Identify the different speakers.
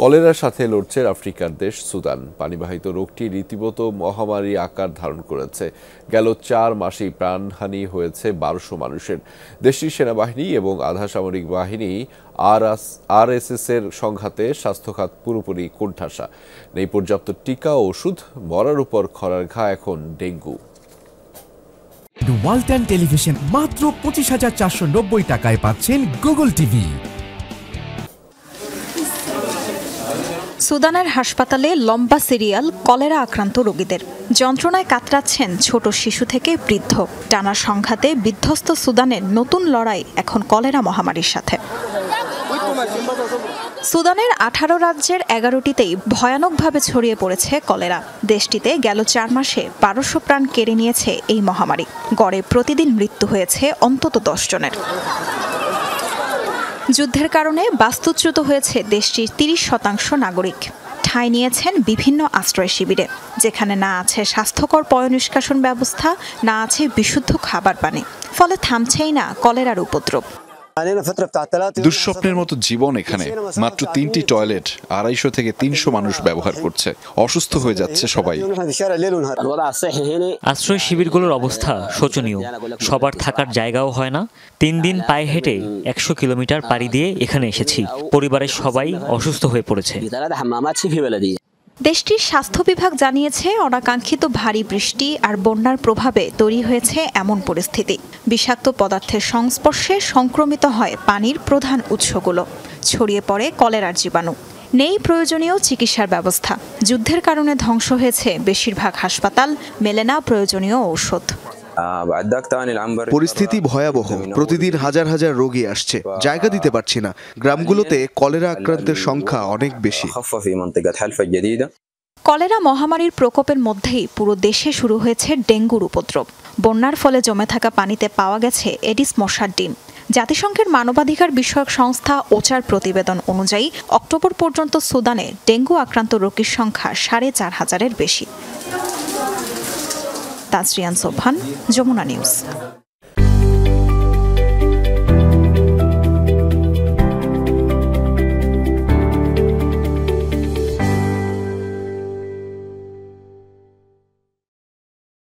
Speaker 1: কলেরার সাথে লড়ছে আফ্রিকার দেশ সুদান। পানিবাহিত রোগটি রীতিমতো মহামারী আকার ধারণ করেছে। গেল 4 মাসেই প্রাণহানি হয়েছে 1200 মানুষের। দেশটির সেনাবাহিনী এবং আধা সামরিক বাহিনী আরএসএস এর সংঘাতে স্বাস্থ্যখাত পুরোপুরি কোণঠাসা। নেই পর্যাপ্ত টিকা ও ওষুধ। মরার উপর খরার ঘা এখন ডেঙ্গু।
Speaker 2: ওয়ালটন টেলিভিশন মাত্র 25,490 টাকায় পাচ্ছেন গুগল টিভি।
Speaker 3: সুদানের হাসপাতালে লম্বা সিরিয়াল কলেরা আক্রান্ত রোগীদের। যন্ত্রণায় কাতরাচ্ছেন ছোট শিশু থেকে বৃদ্ধ। টানা সংঘাতে বিধ্বস্ত সুদানের নতুন লড়াই এখন কলেরা মহামারীর সাথে। সুদানের 18 রাজ্যের 11টিতেই ভয়ানকভাবে ছড়িয়ে পড়েছে কলেরা। দেশটিতে গেল 4 মাসে 1200 প্রাণ কেড়ে নিয়েছে এই মহামারী। গড়ে প্রতিদিন মৃত্যু হয়েছে অন্তত 10 জনের। যুদ্ধের কারণে বাস্তুচ্যুত হয়েছে দেশটির 30% নাগরিক। ঠাঁই নিয়েছেন বিভিন্ন আশ্রয় শিবিরে, যেখানে না আছে স্বাস্থ্যকর পয়ঃনিষ্কাশন ব্যবস্থা, না আছে বিশুদ্ধ খাবার পানি। ফলে থামছেই না কলেরার উপদ্রব।
Speaker 4: দুঃস্বপ্নের মতো জীবন এখানে। মাত্র 3টি টয়লেট, 250 থেকে 300 মানুষ ব্যবহার করছে। অসুস্থ হয়ে যাচ্ছে সবাই।
Speaker 5: আশ্রয় শিবিরগুলোর অবস্থা শোচনীয়। সবার থাকার জায়গাও হয় না। 3 দিন পায়ে হেঁটে 100 কিলোমিটার পাড়ি দিয়ে এখানে এসেছি। পরিবারের সবাই অসুস্থ হয়ে পড়েছে।
Speaker 3: দেশটির স্বাস্থ্য বিভাগ জানিয়েছে, অনাকাঙ্ক্ষিত ভারী বৃষ্টি আর বন্যার প্রভাবে তৈরি হয়েছে এমন পরিস্থিতি। বিষাক্ত পদার্থের সংস্পর্শে সংক্রমিত হয় পানির প্রধান উৎসগুলো। ছড়িয়ে পড়ে কলেরার জীবাণু। নেই প্রয়োজনীয় চিকিৎসার ব্যবস্থা। যুদ্ধের কারণে ধ্বংস হয়েছে বেশিরভাগ হাসপাতাল, মেলে না প্রয়োজনীয় ঔষধ।
Speaker 6: পরিস্থিতি ভয়াবহ। প্রতিদিন হাজার হাজার রোগী আসছে, জায়গা দিতে পারছি না। গ্রামগুলোতে কলেরা আক্রান্তের সংখ্যা অনেক বেশি।
Speaker 3: কলেরা মহামারীর প্রকোপের মধ্যেই পুরো দেশে শুরু হয়েছে ডেঙ্গুর উপদ্রব। বন্যার ফলে জমে থাকা পানিতে পাওয়া গেছে এডিস মশার ডিম। জাতিসংঘের মানবাধিকার বিষয়ক সংস্থা ওচার প্রতিবেদন অনুযায়ী অক্টোবর পর্যন্ত সুদানে ডেঙ্গু আক্রান্ত রোগীর সংখ্যা 4,500-এর বেশি। তাজরিয়ান সোবহান, যমুনা নিউজ।